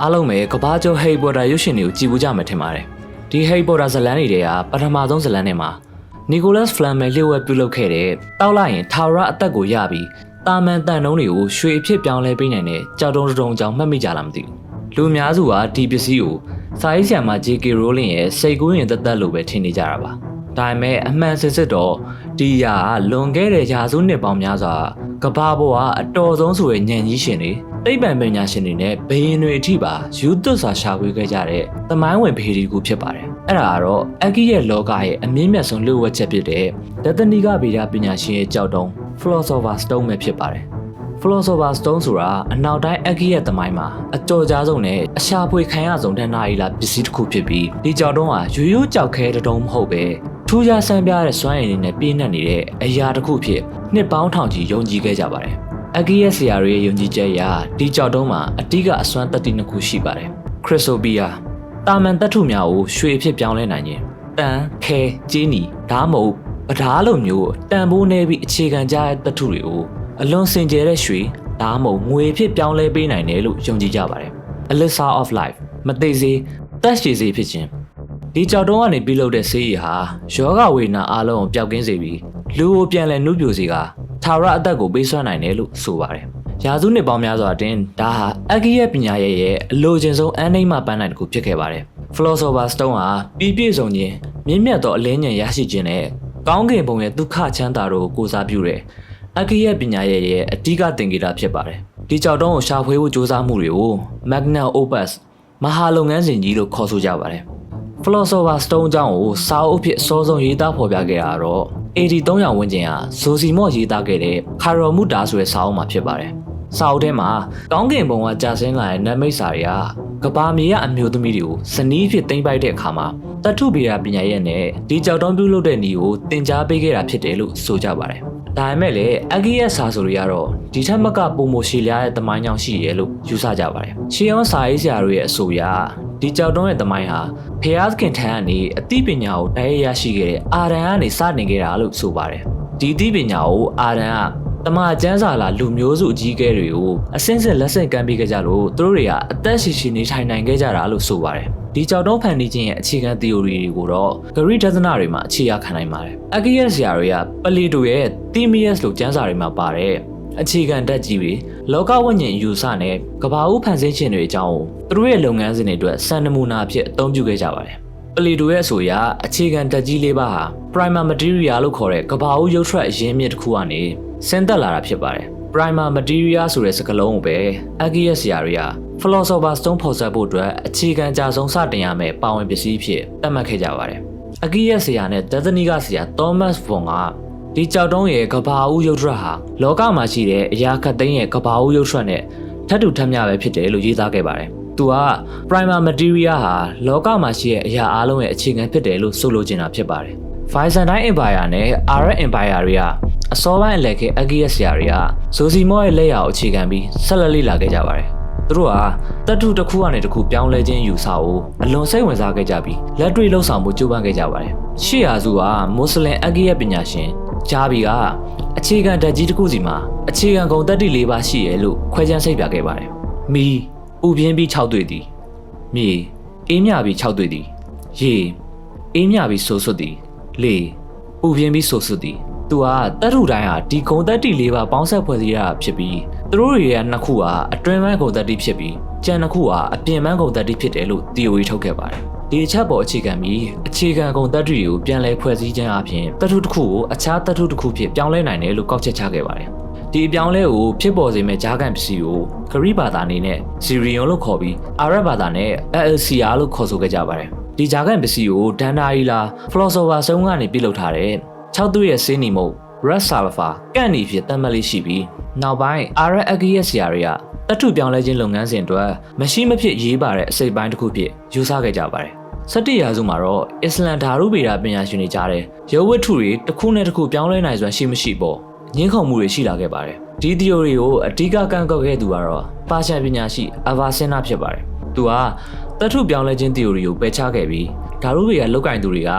အားလုံးပဲကဘာကျော်ဟိတ်ဘော်ဒါရုပ်ရှင်တွေကိုကြည့်ဘူးကြမယ်ထင်ပါတယ်ဒီဟိတ်ဘော်ဒါဇလန်းတွေကပထမဆုံးဇလန်းထဲမှာနီကိုလတ်ဖလမ်မယ်လျှို့ဝှက်ပြုလုပ်ခဲ့တဲ့တောက်လိုက်ရင်ထာဝရအသက်ကိုရပြီးတာမန်တန်တုံးတွေကိုရွှေအဖြစ်ပြောင်းလဲပေးနိုင်တဲ့ကြောက်တုံးတုံကြောင့်မှတ်မိကြလားမသိဘူးလူအများစုကဒီပစ္စည်းကိုစာရေးဆရာမ JK Rowling ရဲ့စိတ်ကူးရင်သက်သက်လို့ပဲထင်နေကြတာပါဒါပေမဲ့အမှန်စစ်တော့ဒီရာလွန်ခဲ့တဲ့ရာစုနှစ်ပေါင်းများစွာကဘာပေါ်ကအတော်ဆုံးဆိုတဲ့ညံကြီးရှင်တွေသိပ္ပံပညာရှင်တွေနဲ့ဘယင်းတွေအထိပါယူသွတ်စွာရှာဖွေခဲ့ကြတဲ့သမိုင်းဝင်ဖေဒီကူဖြစ်ပါတယ်အဲ့ဒါကတော့အကီရဲ့လောကရဲ့အမြင့်မြတ်ဆုံးလျှို့ဝှက်ချက်ဖြစ်တဲ့ဒသနီကဗေဒပညာရှင်ရဲ့ကြောက်တုံး Philosopher Stone ပဲဖြစ်ပါတယ် Philosopher Stone ဆိုတာအနောက်တိုင်းအကီရဲ့သမိုင်းမှာအကျော်ကြားဆုံးနဲ့အရှာဖွေခံရဆုံးတဏ္ဍာရီလာပစ္စည်းတစ်ခုဖြစ်ပြီးဒီကြောက်တုံးဟာရိုးရိုးကြောက်ခဲတုံးမဟုတ်ပဲထူးခြားဆန်းပြားတဲ့စွမ်းရည်တွေနဲ့ပြည့်နှက်နေတဲ့အရာတစ်ခုဖြစ်နှစ်ပေါင်းထောင်ချီယုံကြည်ခဲ့ကြပါတယ်အကီရဲ့ဆရာတွေရဲ့ယုံကြည်ချက်အရဒီကြောက်တုံးမှာအတိကအစွမ်းတတ္တိနှစ်ခုရှိပါတယ်ခရစ်ဆိုပီယာတာမန်တတ္ထုများကိုရွှေအဖြစ်ပြောင်းလဲနိုင်ခြင်းတန်ခဲကျင်းနီဓာတ်မဟုတ်ပဓာလိုမျိုးတန်ဖိုးနေပြီးအခြေခံကြတဲ့တတ္ထုတွေကိုအလွန်စင်ကြယ်တဲ့ရွှေဓာတ်မဟုတ်ငွေအဖြစ်ပြောင်းလဲပေးနိုင်တယ်လို့ယုံကြည်ကြပါတယ် Elixir of Life မသိစေတက်ရှိစေဖြစ်ခြင်းဒီကြောက်တုံးကနေပြုလုပ်တဲ့ဆေးရည်ဟာယောဂဝေဒနာအလုံးကိုပျောက်ကင်းစေပြီးလူကိုပြန်လည်နှုတ်ပြစေကထာဝရအသက်ကိုပေးစွမ်းနိုင်တယ်လို့ဆိုပါတယ်။ရာစုနှစ်ပေါင်းများစွာအတွင်းဒါဟာအကီရဲ့ပညာရဲ့အလိုချင်ဆုံးအနိမ့်မှပန်းနိုင်တစ်ခုဖြစ်ခဲ့ပါတယ်။ Philosopher Stone ဟာပြည့်စုံခြင်းမြင့်မြတ်သောအလင်းဉာဏ်ရရှိခြင်းနဲ့ကောင်းကင်ဘုံရဲ့ဒုက္ခချမ်းသာတို့ကိုကိုးစားပြုတဲ့အကီရဲ့ပညာရဲ့အဓိကသင်္ကေတဖြစ်ပါတယ်။ဒီကြောက်တုံးကိုရှာဖွေဖို့ကြိုးစားမှုတွေကို Magnum Opus မဟာလုပ်ငန်းစဉ်ကြီးလို့ခေါ်ဆိုကြပါတယ်။ Philosopher Stone အကြောင်းကိုစာအုပ်ဖြစ်အစောဆုံးရေးသားဖော်ပြခဲ့တာတော့8300ဝန်းကျင်ဟာဇိုစီမော့ရေးသားခဲ့တဲ့ခါရော်မူတာဆိုတဲ့စာအုပ်မှာဖြစ်ပါတယ်။စာအုပ်ထဲမှာကောင်းကင်ဘုံကကြာဆင်းလာတဲ့နတ်မိတ်စာတွေကကဘာမြေကအမျိုးသမီးတွေကိုဇနီးဖြစ်သိမ့်ပိုက်တဲ့အခါမှာတတ္ထုဗေဒပညာရဲ့နဲ့ဒီကြောက်တုံးပြုလုပ်တဲ့နေကိုသင်ကြားပေးခဲ့တာဖြစ်တယ်လို့ဆိုကြပါတယ်။ဒါပေမဲ့လည်းအကီရဲ့စာဆိုတွေကတော့ဒီထက်မကပုံမရှည်လျားတဲ့သမိုင်းကြောင့်ရှိရလို့ယူဆကြပါတယ်။ရှေးအောင်စာရေးဆရာတွေရဲ့အဆိုအရဒီကြောက်တုံးရဲ့သမိုင်းဟာဖျားသခင်ထံကနေအသိပညာကိုတိုက်ရိုက်ရရှိခဲ့တဲ့အာရန်ကနေစတင်ခဲ့တာလို့ဆိုပါတယ်ဒီအသိပညာကိုအာရန်ကတမန်ကျမ်းစာလာလူမျိုးစုအကြီးအကဲတွေကိုအစင်းစင်လက်ဆင့်ကမ်းပေးခဲ့ကြလို့သူတို့တွေကအသက်ရှည်ရှည်နေထိုင်နိုင်ခဲ့ကြတာလို့ဆိုပါတယ်ဒီကြောက်တုံးဖန်တီးခြင်းရဲ့အခြေခံ theory တွေကိုတော့ဂရိဒသနတွေမှာအခြေရခံနိုင်ပါတယ်အကီရဲ့ဆရာတွေကပလီတိုရဲ့ Themis လို့ကျမ်းစာတွေမှာပါတယ်အခြေခံဓာတ်ကြီးတွေလောကဝိညာဉ်ယူဆနဲ့ကဘာဦးဖန်ဆင်းခြင်းတွေအကြောင်းသူတို့ရဲ့လုပ်ငန်းစဉ်တွေအတွက်စံနမူနာအဖြစ်အသုံးပြုခဲ့ကြပါတယ်။ပလီတိုရဲ့အဆိုအရအခြေခံဓာတ်ကြီးလေးပါးဟာ primer material လို့ခေါ်တဲ့ကဘာဦးရုပ်ထွက်အရင်းမြစ်တစ်ခုကနေဆင်းသက်လာတာဖြစ်ပါတယ်။ primer material ဆိုတဲ့စကားလုံးကိုပဲအကီရဲ့ဆရာတွေက Philosopher Stone ဖော်စပ်ဖို့အတွက်အခြေခံအကြဆုံးစတင်ရမယ့်ပါဝင်ပစ္စည်းဖြစ်သတ်မှတ်ခဲ့ကြပါတယ်။အကီရဲ့ဆရာနဲ့ဒသနီကဆရာ Thomas Von ကဒီကြောက်တုံးရဲ့ကဘာဦးရုပ်ထွက်ဟာလောကမှာရှိတဲ့အရာခတ်သိမ်းရဲ့ကဘာဦးရုပ်ထွက်နဲ့ထပ်တူထပ်မျှပဲဖြစ်တယ်လို့ရေးသားခဲ့ပါတယ်။သူက primer material ဟာလောကမှာရှိတဲ့အရာအလုံးရဲ့အခြေခံဖြစ်တယ်လို့ဆိုလိုချင်တာဖြစ်ပါတယ်။ Byzantine Empire နဲ့ Arab Empire တွေကအစောပိုင်းအလယ်ခေတ်အကီရဲ့ဆရာတွေကဇိုစီမော့ရဲ့လက်ရာကိုအခြေခံပြီးဆက်လက်လေ့လာခဲ့ကြပါတယ်။သူတို့ဟာတတ္ထုတစ်ခုကနေတစ်ခုပြောင်းလဲခြင်းယူဆကိုအလွန်စိတ်ဝင်စားခဲ့ကြပြီးလက်တွေ့လှုပ်ဆောင်မှုကြိုးပမ်းခဲ့ကြပါတယ်။ရှေ့ရာစုကမွတ်စလင်အကီရဲ့ပညာရှင်ဂျာဘီကအခြေခံဓာတ်ကြီးတစ်ခုစီမှာအခြေခံဂုဏ်သတ္တိ၄ပါးရှိရဲ့လို့ခွဲခြမ်းစိတ်ပြခဲ့ပါတယ်။မီပူပြင်းပြီး6တွေ့သည်။မြေအေးမြပြီး6တွေ့သည်။ရေအေးမြပြီးဆိုးဆွတ်သည်။လေပူပြင်းပြီးဆိုးဆွတ်သည်။သူကတတ္ထုတိုင်းဟာဒီဂုဏ်သတ္တိ၄ပါးပေါင်းစပ်ဖွဲ့စည်းရတာဖြစ်ပြီးသူတို့တွေရဲ့နှစ်ခုဟာအတွင်းပိုင်းဂုဏ်သတ္တိဖြစ်ပြီးကျန်နှစ်ခုဟာအပြင်ပိုင်းဂုဏ်သတ္တိဖြစ်တယ်လို့ theory ထုတ်ခဲ့ပါတယ်။ဒီအချက်ပေါ်အခြေခံပြီးအခြေခံဂုဏ်သတ္တိကိုပြန်လည်ဖွဲ့စည်းခြင်းအပြင်တတ္ထုတစ်ခုကိုအခြားတတ္ထုတစ်ခုဖြစ်ပြောင်းလဲနိုင်တယ်လို့ကောက်ချက်ချခဲ့ပါတယ်။ဒီအပြောင်းလဲကိုဖြစ်ပေါ်စေမဲ့ဂျာကန်ပစ္စည်းကိုဂရိဘာသာအနေနဲ့ Zirion လို့ခေါ်ပြီးအာရဗ်ဘာသာနဲ့ Elixir လို့ခေါ်ဆိုခဲ့ကြပါတယ်။ဒီဂျာကန်ပစ္စည်းကိုဒန်ဒါရီလာ Philosopher Stone ကနေပြုလုပ်ထားတဲ့6သွေးရဲ့ဆေးနီမုတ် Red Sulfur ကန့်နီဖြစ်သတ်မှတ်လေးရှိပြီးနောက်ပိုင်း Arab အကီရဲ့ဆရာတွေကတတ္ထုပြောင်းလဲခြင်းလုပ်ငန်းစဉ်အတွက်မရှိမဖြစ်ရေးပါတဲ့အစိပ်ပိုင်းတစ်ခုဖြစ်ယူဆခဲ့ကြပါတယ်။17ရာစုမှာတော့အစ္စလမ်ဓာတုဗေဒပညာရှင်တွေကြားတဲ့ရုပ်ဝတ္ထုတွေတစ်ခုနဲ့တစ်ခုပြောင်းလဲနိုင်စွမ်းရှိမရှိပေါ့ငင်းခုန်မှုတွေရှိလာခဲ့ပါတယ်။ဒီ theory ကိုအဓိကကန့်ကွက်ခဲ့သူကတော့ပါရှန်ပညာရှိအဗာစင်နာဖြစ်ပါတယ်။သူကတတ္ထုပြောင်းလဲခြင်း theory ကိုပယ်ချခဲ့ပြီးဓာတုဗေဒလောက်ကင်သူတွေက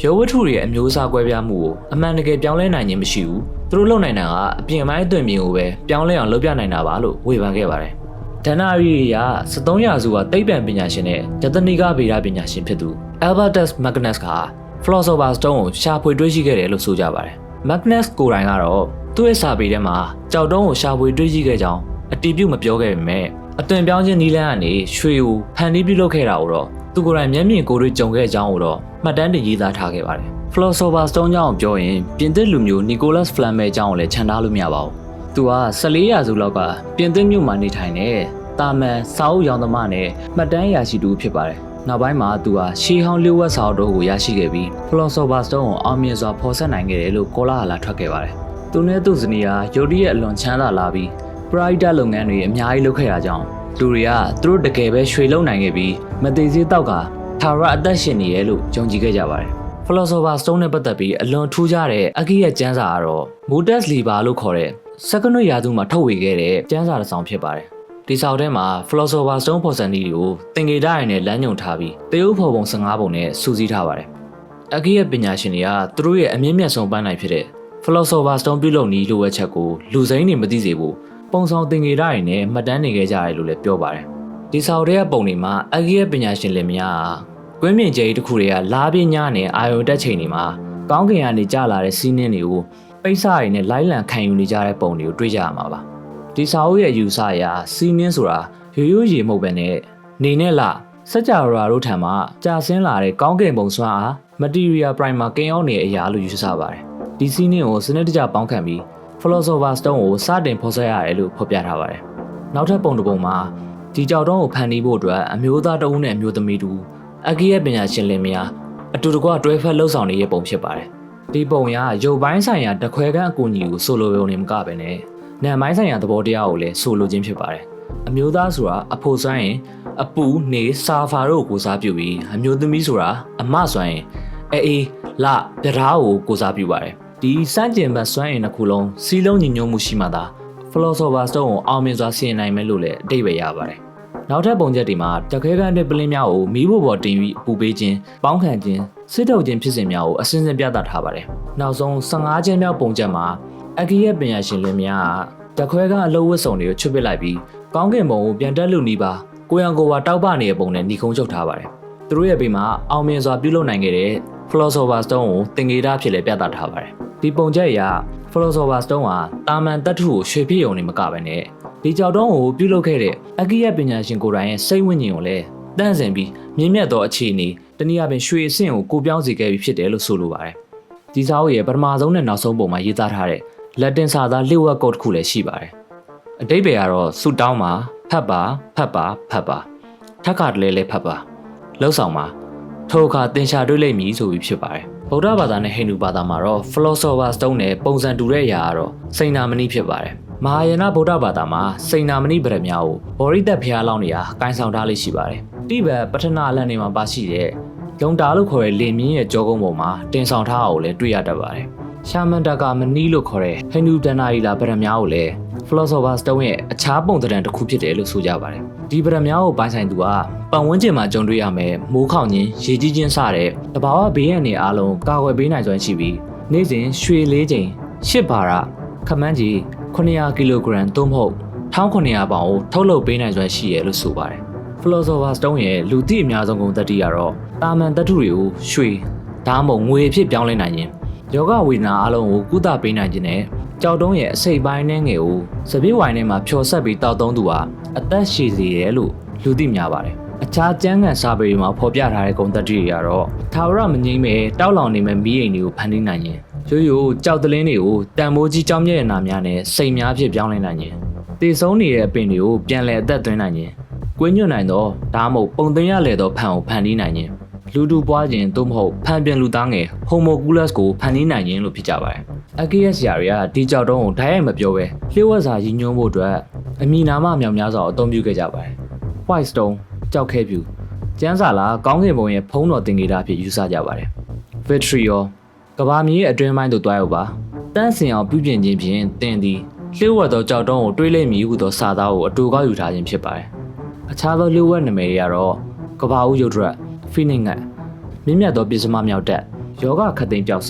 ရုပ်ဝတ္ထုတွေရဲ့အမျိုးအစားကွဲပြားမှုကိုအမှန်တကယ်ပြောင်းလဲနိုင်ခြင်းမရှိဘူး။သူတို့လုပ်နိုင်တာကအပြင်ပိုင်းအသွင်မြင်ကိုပဲပြောင်းလဲအောင်လုပ်ပြနိုင်တာပါလို့ဝေဖန်ခဲ့ပါတယ်။ ဒဏ္ဍာရီရ73ရာစုကသိပ္ပံပညာရှင်နဲ့ဂျတနီကဗေဒပညာရှင်ဖြစ်သူ Albertus Magnus က Philosopher's Stone ကိုရှာဖွေတွေ့ရှိခဲ့တယ်လို့ဆိုကြပါတယ်။ Magnus ကိုယ်တိုင်ကတော့သူ့ရဲ့စာပေထဲမှာကြောက်တုံးကိုရှာဖွေတွေ့ရှိခဲ့ကြောင်းအတည်ပြုမပြောခဲ့ပေမဲ့အသွင်ပြောင်းခြင်းနည်းလမ်းကနေရွှေကိုဖန်တီးပြုလုပ်ခဲ့တာကိုတော့သူကိုယ်တိုင်မျက်မြင်ကိုယ်တွေ့ကြုံခဲ့ကြောင်းကိုတော့မှတ်တမ်းတင်ရေးသားထားခဲ့ပါတယ်။ Philosopher's Stone ကြောင့်ပြောရင်ပြင်သစ်လူမျိုး Nicolas Flamel ကြောင့်လည်းခြံထားလို့မရပါဘူး။သူက14ရာစုလောက်ကပြင်သစ်မြို့မှာနေထိုင်တဲ့တာမန်စာအုပ်ရောင်သမားနဲ့မှတ်တမ်းရရှိသူဖြစ်ပါတယ်။နောက်ပိုင်းမှာသူဟာရှေးဟောင်းလျှို့ဝှက်စာအုပ်တို့ကိုရရှိခဲ့ပြီး Philosopher's Stone ကိုအောင်မြင်စွာဖော်ဆက်နိုင်ခဲ့တယ်လို့ကောလာဟလထွက်ခဲ့ပါတယ်။သူနဲ့သူ့ဇနီးဟာယုတ်တိရဲ့အလွန်ချမ်းသာလာပြီးပရိုက်တာလုပ်ငန်းတွေအများကြီးလုပ်ခဲ့တာကြောင့်လူတွေကသူတို့တကယ်ပဲရွှေလုံနိုင်ခဲ့ပြီးမသေးသေးတောက်ကထာဝရအသက်ရှင်နေရလို့ယုံကြည်ခဲ့ကြပါတယ်။ Philosopher's Stone နဲ့ပတ်သက်ပြီးအလွန်ထူးခြားတဲ့အဂိရဲ့ကျမ်းစာကတော့ Modus Liber လို့ခေါ်တဲ့19ရာစုမှာထုတ်ဝေခဲ့တဲ့ကျမ်းစာတစ်စောင်ဖြစ်ပါတယ်။ဒီစာအုပ်ထဲမှာ Philosopher's Stone ဖော်စံနည်းတွေကိုသင်္ကေတရည်နဲ့လမ်းညွှန်ထားပြီးတရုပ်ဖော်ပုံ15ပုံနဲ့စုစည်းထားပါတယ်။အဂိရဲ့ပညာရှင်တွေကသူတို့ရဲ့အမြင့်မြတ်ဆုံးပန်းနိုင်ဖြစ်တဲ့ Philosopher's Stone ပြုလုပ်နည်းလိုအပ်ချက်ကိုလူစိမ်းတွေမသိစေဖို့ပုံဆောင်သင်္ကေတရည်နဲ့မှတ်တမ်းနေခဲ့ကြတယ်လို့လည်းပြောပါတယ်။ဒီစာအုပ်ထဲကပုံတွေမှာအဂိရဲ့ပညာရှင်လင်မယားကွင်းမြင့်ကျဲတစ်ခုတွေကလားပြင်းညနဲ့အာယုံတက်ချိန်တွေမှာကောင်းကင်ကနေကျလာတဲ့စီးနှင်းတွေကိုပိတ်စရည်နဲ့လိုက်လံခံယူနေကြတဲ့ပုံတွေကိုတွေ့ကြရမှာပါဒီစာအုပ်ရဲ့အယူဆအရစီးနှင်းဆိုတာရိုးရိုးရေမဟုတ်ပဲနဲ့နေနဲ့လစကြဝဠာတို့ထံမှာကြာဆင်းလာတဲ့ကောင်းကင်ပုံစွမ်းအား material prime မှာကင်းအောင်နေတဲ့အရာလို့ယူဆပါတယ်ဒီစီးနှင်းကိုစနစ်တကျပေါင်းခံပြီး Philosopher's Stone ကိုစတင်ဖော်ဆက်ရတယ်လို့ဖော်ပြထားပါတယ်နောက်ထပ်ပုံတစ်ပုံမှာဒီကြောက်တုံးကိုဖန်တီးဖို့အတွက်အမျိုးသားတဦးနဲ့အမျိုးသမီးတူအဂိရဲ့ပညာရှင်လင်မယားအတူတကွတွဲဖက်လှုပ်ဆောင်နေတဲ့ပုံဖြစ်ပါတယ်။ဒီပုံရရုပ်ပိုင်းဆိုင်ရာတခွဲခန့်အကူအညီကိုဆိုလိုရုံနဲ့မကပဲနဲ့နာမ်ပိုင်းဆိုင်ရာသဘောတရားကိုလည်းဆိုလိုခြင်းဖြစ်ပါတယ်။အမျိုးသားဆိုတာအဖို့စွမ်းရင်အပူနေစာဖာတို့ကိုကိုစားပြုပြီးအမျိုးသမီးဆိုတာအမစွမ်းရင်အေးလပြဓားကိုကိုစားပြုပါတယ်။ဒီစန့်ကျင်ဘက်စွမ်းရင်တစ်ခုလုံးစီးလုံးညီညွတ်မှုရှိမှသာ Philosopher's Stone ကိုအောင်မြင်စွာဆင်နိုင်မယ်လို့လည်းအတိတ်ပဲရပါတယ်။နောက်ထပ်ပုံချက်တွေမှာတခဲကန်းတဲ့ပလင်းများကိုမီးဖို့ပေါ်တင်ပြီးပူပေးခြင်းပေါင်းခံခြင်းစစ်ထုတ်ခြင်းဖြစ်စဉ်များကိုအစဉ်စဉ်ပြသထားပါတယ်။နောက်ဆုံး15ချင်းမြောက်ပုံချက်မှာအဂိရဲ့ပညာရှင်လင်များကတခွဲကအလုပ်ဝတ်စုံတွေကိုချွတ်ပစ်လိုက်ပြီးကောင်းကင်ဘုံကိုပြန်တက်လူနီးပါကိုရံကိုပါတောက်ပနေတဲ့ပုံနဲ့ညီကုန်းချုပ်ထားပါတယ်။သူတို့ရဲ့ဘေးမှာအောင်မြင်စွာပြုလုပ်နိုင်ခဲ့တဲ့ Philosopher's Stone ကိုသင်္ကေတဖြစ်လည်းပြသထားပါတယ်။ဒီပုံချက်အရ Philosopher's Stone ဟာတာမန်တတ္ထုကိုရွှေဖြစ်ရုံနဲ့မကပဲနဲ့ဒီကြောက်တုံးကိုပြုလုပ်ခဲ့တဲ့အဂိယပညာရှင်ကိုယ်တိုင်ရဲ့စိတ်ဝိညာဉ်ကိုလည်းတန့်စင်ပြီးမြင့်မြတ်သောအခြေအနေတနည်းအားဖြင့်ရွှေအဆင့်ကိုပြောင်းစေခဲ့ပြီးဖြစ်တယ်လို့ဆိုလိုပါတယ်။ဒီစာအုပ်ရဲ့ပထမဆုံးနဲ့နောက်ဆုံးပုံမှာရေးသားထားတဲ့လက်တင်စာသားလျှို့ဝှက်ကုတ်တစ်ခုလည်းရှိပါတယ်။အဓိပ္ပာယ်ကတော့ဆူတောင်းပါဖတ်ပါဖတ်ပါဖတ်ပါထပ်ခါတလဲလဲဖတ်ပါလှုပ်ဆောင်ပါထိုအခါသင်ရှာတွေ့လိမ့်မည်ဆိုပြီးဖြစ်ပါတယ်။ဗုဒ္ဓဘာသာနဲ့ဟိန္ဒူဘာသာမှာတော့ Philosopher's Stone နဲ့ပုံစံတူတဲ့အရာကတော့စိန်နာမဏိဖြစ်ပါတယ်။မဟာယာနဗုဒ္ဓဘာသာမှာစိန်နာမဏိဗရမ ्या ကိုဘောရိသက်ဖျားလောင်းနေရာကိုင်ဆောင်ထားလေးရှိပါတယ်။တိဘက်ပထနာလန်တွေမှာပါရှိတဲ့လုံတာလို့ခေါ်တဲ့လေမြင်းရဲ့ကြောကုန်းပေါ်မှာတင်ဆောင်ထားအောင်လည်းတွေ့ရတတ်ပါတယ်။ရှာမန်တကာမနီလို့ခေါ်တဲ့ဟိန္ဒူဒဏ္ဍာရီလာဗရမ ्या ကိုလည်း Philosopher's Stone ရဲ့အခြားပုံသဏ္ဍာန်တစ်ခုဖြစ်တယ်လို့ဆိုကြပါတယ်။ဒီဗရမ ्या ကိုပိုင်ဆိုင်သူကပတ်ဝန်းကျင်မှာကြုံတွေ့ရမယ်မိုးခေါင်ခြင်းရေကြီးခြင်းစတဲ့တဘာဝဘေးရန်တွေအားလုံးကာကွယ်ပေးနိုင်စွမ်းရှိပြီးနေ့စဉ်ရွှေ၄ချိန်8ဘာရခမန်းကြီး900ကီလိုဂရမ်သို့မဟုတ်1900ပေါင်ကိုထုတ်လုပ်ပေးနိုင်စွမ်းရှိရလို့ဆိုပါတယ်။ Philosopher's Stone ရဲ့လူသိအများဆုံးကုန်သတ္တိကတော့တာမန်သတ္တုတွေကိုရွှေဒါမှမဟုတ်ငွေအဖြစ်ပြောင်းလဲနိုင်ခြင်းယောဂဝေဒနာအလုံးကိုကုသပေးနိုင်ခြင်းနဲ့ကြောက်တုံးရဲ့အစိတ်ပိုင်းနဲ့ငယ်ကိုစပစ်ဝိုင်ထဲမှာဖြော်ဆက်ပြီးတောက်သုံးသူဟာအသက်ရှည်စေတယ်လို့လူသိများပါတယ်။အခြားကျမ်းဂန်စာပေတွေမှာဖော်ပြထားတဲ့ကုန်သတ္တိတွေကတော့ထာဝရမငြိမ့်မဲ့တောက်လောင်နေမဲ့မီးအိမ်တွေကိုဖန်တီးနိုင်ခြင်းရိုးရိုးကြောက်တလင်းတွေကိုတန်မိုးကြီးကြောင်းမြဲ့ရနာများနဲ့စိတ်များဖြစ်ပြောင်းလဲနိုင်ခြင်းတည်ဆုံးနေတဲ့အပင်တွေကိုပြန်လည်အသက်သွင်းနိုင်ခြင်းကွင်းညွတ်နိုင်သောဒါမှမဟုတ်ပုံသွင်းရလေသောဖန်ကိုဖန်တီးနိုင်ခြင်းလူတူပွားခြင်းသို့မဟုတ်ဖန်ပြန်လူသားငယ် homunculus ကိုဖန်တီးနိုင်ခြင်းလို့ဖြစ်ကြပါတယ်။ AKS ရာတွေကဒီကြောက်တုံးကိုဓာတ်ရိုက်မပြောပဲလျှို့ဝှက်စာရည်ညွှန်းဖို့အတွက်အမည်နာမအမြောက်များစွာအသုံးပြုခဲ့ကြပါတယ်။ White Stone ကြောက်ခဲပြူကျန်းစာလာကောင်းကင်ဘုံရဲ့ဖုံးတော်သင်္ကေတအဖြစ်ယူဆကြပါတယ်။ Vitriol ကဘာမြေအတွင်းပိုင်းသို့တွားရောက်ပါတန်းစင်အောင်ပြုပြင်ခြင်းဖြင့်တင်သည်လျှို့ဝှက်သောကြောက်တုံးကိုတွေးလိုက်မိဟုသောစာသားကိုအတူကောက်ယူထားခြင်းဖြစ်ပါတယ်။အခြားသောလျှို့ဝှက်နာမည်တွေကတော့ကဘာဦးရုပ်ဒရက်ဖိနစ်ငတ်မြင့်မြတ်သောပစ္စမမြောက်တက်ယောဂခတ်သိမ်းပြောက်စီ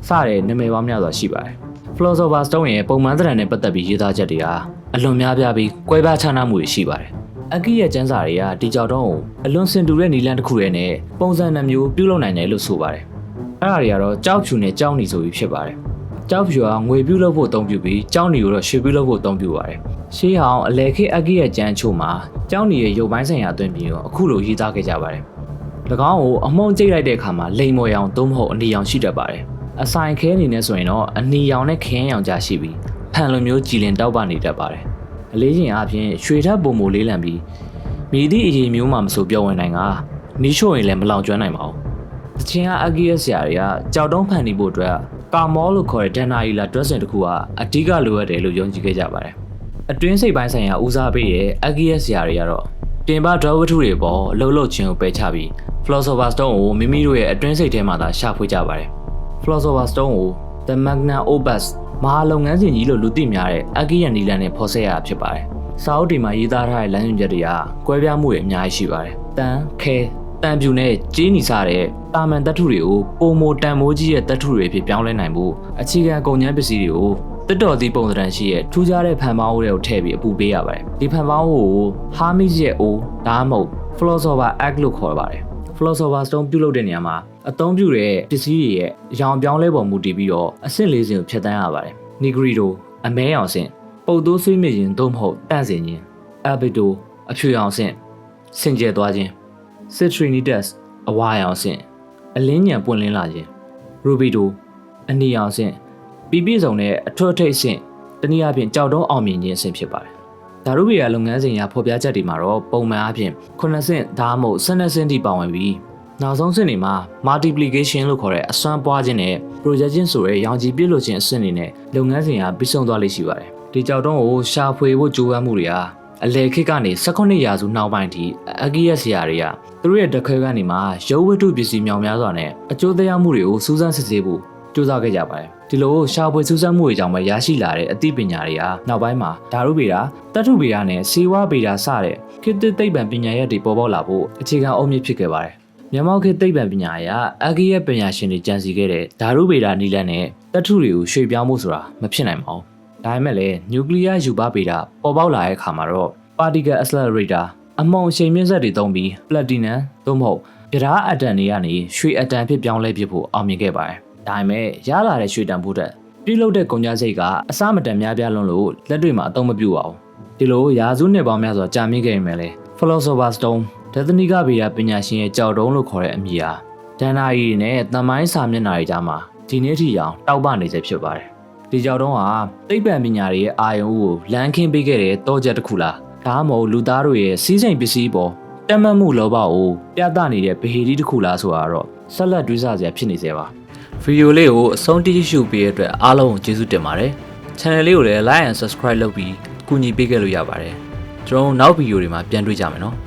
စတဲ့နာမည်ပေါင်းများစွာရှိပါတယ်။ Philosopher's Stone ရဲ့ပုံမှန်သဏ္ဍာန်နဲ့ပတ်သက်ပြီးရေးသားချက်တွေဟာအလွန်များပြားပြီးကွဲပြားခြားနားမှုတွေရှိပါတယ်။ အကီရဲ့ကျန်းစာတွေကဒီကြောက်တော့အလွန်စင်တူတဲ့နီလန်တစ်ခုရဲ့နဲ့ပုံစံနှမျိုးပြုလုပ်နိုင်တယ်လို့ဆိုပါတယ်အဲ့ဒါတွေကတော့ကြောက်ဖြူနဲ့ကြောက်နီဆိုပြီးဖြစ်ပါတယ်ကြောက်ဖြူကငွေပြုလုပ်ဖို့အသုံးပြုပြီးကြောက်နီကိုတော့ရွှေပြုလုပ်ဖို့အသုံးပြုပါတယ်ရှေးဟောင်းအလဲခေတ်အကီရဲ့ကျန်းအချို့မှာကြောက်နီရဲ့ရုပ်ပိုင်းဆိုင်ရာအသွင်ပြင်ကိုအခုလိုရေးသားခဲ့ကြပါတယ်၎င်းကိုအမုံကျိတ်လိုက်တဲ့အခါမှာလိမ်မော်ရောင်သို့မဟုတ်အနီရောင်ရှိတတ်ပါတယ်အဆိုင်ခဲအနေနဲ့ဆိုရင်တော့အနီရောင်နဲ့ခင်းရောင်ကြားရှိပြီးဖန်လိုမျိုးကြည်လင်တောက်ပနေတတ်ပါတယ်အလေးချိန်အပြင်ရွှေထက်ပုံမိုလေးလံပြီးမြည်သည့်အရေးမျိုးမှမဆိုပြောဝင်နိုင်ကနီးချို့ရင်လည်းမလောင်ကျွမ်းနိုင်ပါဘူးတချင်ကအကီရဲ့ဆရာတွေကကြောက်တုံးဖန်တီးဖို့အတွက်ကာမောလို့ခေါ်တဲ့ဒန်နာရီလာဒရက်စင်တစ်ခုကအဓိကလိုအပ်တယ်လို့ယုံကြည်ခဲ့ကြပါတယ်အတွင်းစိတ်ပိုင်းဆိုင်ရာဦးစားပေးတဲ့အကီရဲ့ဆရာတွေကတော့ပြင်ပဒရဝတ္ထုတွေပေါ်လှုပ်လှုပ်ခြင်းကိုပယ်ချပြီး Philosopher's Stone ကိုမိမိတို့ရဲ့အတွင်းစိတ်ထဲမှာသာရှာဖွေကြပါတယ် Philosopher's Stone ကို The Magnum Opus မဟာလုပ်ငန်းစဉ်ကြီးလို့လူသိများတဲ့အကီရဲ့နီလန်နဲ့ဖော်ဆက်ရတာဖြစ်ပါတယ်စာအုပ်တွေမှာရေးသားထားတဲ့လမ်းညွှန်ချက်တွေကကွဲပြားမှုတွေအများကြီးရှိပါတယ်တန်ခဲတန်ပြူနဲ့ကြေးနီစားတဲ့တာမန်သတ္ထုတွေကိုပုံမိုတန်မိုးကြီးရဲ့သတ္ထုတွေဖြစ်ပြောင်းလဲနိုင်ဖို့အခြေခံကုန်ကျန်းပစ္စည်းတွေကိုတက်တော်သီးပုံစံရှိရဲ့ထူးခြားတဲ့ဖန်ပေါင်းတွေကိုထည့်ပြီးအပူပေးရပါတယ်ဒီဖန်ပေါင်းကို Hermes ရဲ့ O ဒါမှမဟုတ် Philosopher Egg လို့ခေါ်ပါတယ် Philosopher Stone ပြုလုပ်တဲ့နေရာမှာအသုံးပြုတဲ့ပစ္စည်းတွေရဲ့ရောင်ပြောင်းလဲပုံမူတည်ပြီးတော့အဆင့်၄ဆင့်ကိုဖြတ်တန်းရပါတယ် Negrito အမဲရောင်ဆင့်ပုတ်သိုးဆွေးမြင့်ခြင်းသို့မဟုတ်တန့်စင်ခြင်း Albedo အဖြူရောင်ဆင့်စင်ကြယ်သွားခြင်း Citrinitas အဝါရောင်ဆင့်အလင်းညံပွင့်လင်းလာခြင်း Rubido အနီရောင်ဆင့်ပြည့်စုံတဲ့အထွတ်အထိပ်ဆင့်တနည်းအားဖြင့်ကြောက်တုံးအောင်မြင်ခြင်းအဆင့်ဖြစ်ပါတယ်ဓာတုဗေဒလုပ်ငန်းစဉ်ရာဖော်ပြချက်တွေမှာတော့ပုံမှန်အားဖြင့်9ဆင့်ဒါမှမဟုတ်12ဆင့်ထိပါဝင်ပြီးနောက်ဆုံးဆင့်တွေမှာ multiplication လို့ခေါ်တဲ့အစွမ်းပွားခြင်းနဲ့ projection ဆိုတဲ့ရောင်ခြည်ပြည့်လို့ခြင်းအဆင့်တွေနဲ့လုပ်ငန်းစဉ်ရာပြီးဆုံးသွားလိမ့်ရှိပါတယ်ဒီကြောက်တုံးကိုရှာဖွေဖို့ကြိုးပမ်းမှုတွေဟာအလဲခေတ်ကနေ18ရာစုနောက်ပိုင်းထိအကီရဲ့ဆရာတွေကသူတို့ရဲ့တခဲကနေမှရုပ်ဝတ္ထုပစ္စည်းမြောင်များစွာနဲ့အကျိုးသက်ရောက်မှုတွေကိုစူးစမ်းစစ်ဆေးဖို့ကြိုးစားခဲ့ကြပါတယ်ဒီလိုရှာဖွေစူးစမ်းမှုတွေကြောင့်ပဲရရှိလာတဲ့အသိပညာတွေဟာနောက်ပိုင်းမှာဓာတုဗေဒတတ္ထုဗေဒနဲ့စေဝဗေဒစတဲ့ခေတ်သစ်သိပ္ပံပညာရပ်တွေပေါ်ပေါက်လာဖို့အခြေခံအုတ်မြစ်ဖြစ်ခဲ့ပါတယ်မြန်မာခေတ်သိပ္ပံပညာအရအကီရဲ့ပညာရှင်တွေကြံစည်ခဲ့တဲ့ဓာတုဗေဒနည်းလမ်းနဲ့တတ္ထုတွေကိုရွှေ့ပြောင်းမှုဆိုတာမဖြစ်နိုင်ပါဘူးဒါပေမဲ့လည်းနျူကလ িয়ার ယူပဗေဒပေါ်ပေါက်လာတဲ့အခါမှာတော့ particle accelerator အမှုန်အရှိန်မြင့်စက်တွေသုံးပြီး platinum သို့မဟုတ်ပြဓာအက်တမ်တွေကနေရွှေအက်တမ်ဖြစ်ပြောင်းလဲဖြစ်ဖို့အောင်မြင်ခဲ့ပါတယ်ဒါပေမဲ့ရလာတဲ့ရွှေတန်ဖိုးတက်ပြုလုပ်တဲ့ကုန်ကြမ်းစိတ်ကအစမတန်များပြားလွန်းလို့လက်တွေ့မှာအသုံးမပြုပါဘူးဒီလိုရာစုနှစ်ပေါင်းများစွာကြာမြင့်ခဲ့ရင်လည်း Philosopher's Stone ဒသနိကဗေဒပညာရှင်ရဲ့ကြောက်တုံးလို့ခေါ်တဲ့အမည်ဟာဒဏ္ဍာရီနဲ့သမိုင်းစာမျက်နှာတွေကြားမှာဒီနေ့ထိအောင်တောက်ပနေစေဖြစ်ပါတယ်ဒီကြောက်တုံးဟာသိပ္ပံပညာတွေရဲ့အာရုံကိုလမ်းခင်းပေးခဲ့တဲ့တောချက်တစ်ခုလားဒါမှမဟုတ်လူသားတို့ရဲ့စီးစိမ်ပစ္စည်းပေါ်တက်မှတ်မှုလောဘကိုပြသနေတဲ့ဗဟေတီတစ်ခုလားဆိုတာတော့ဆက်လက်တွေးဆစရာဖြစ်နေစေပါဗီဒီယိုလေးကိုအဆုံးထိရှုပေးတဲ့အတွက်အားလုံးကိုကျေးဇူးတင်ပါတယ် channel လေးကိုလည်း like and subscribe လုပ်ပြီးကူညီပေးခဲ့လို့ရပါတယ်ကျွန်တော်နောက်ဗီဒီယိုတွေမှာပြန်တွေ့ကြမယ်နော်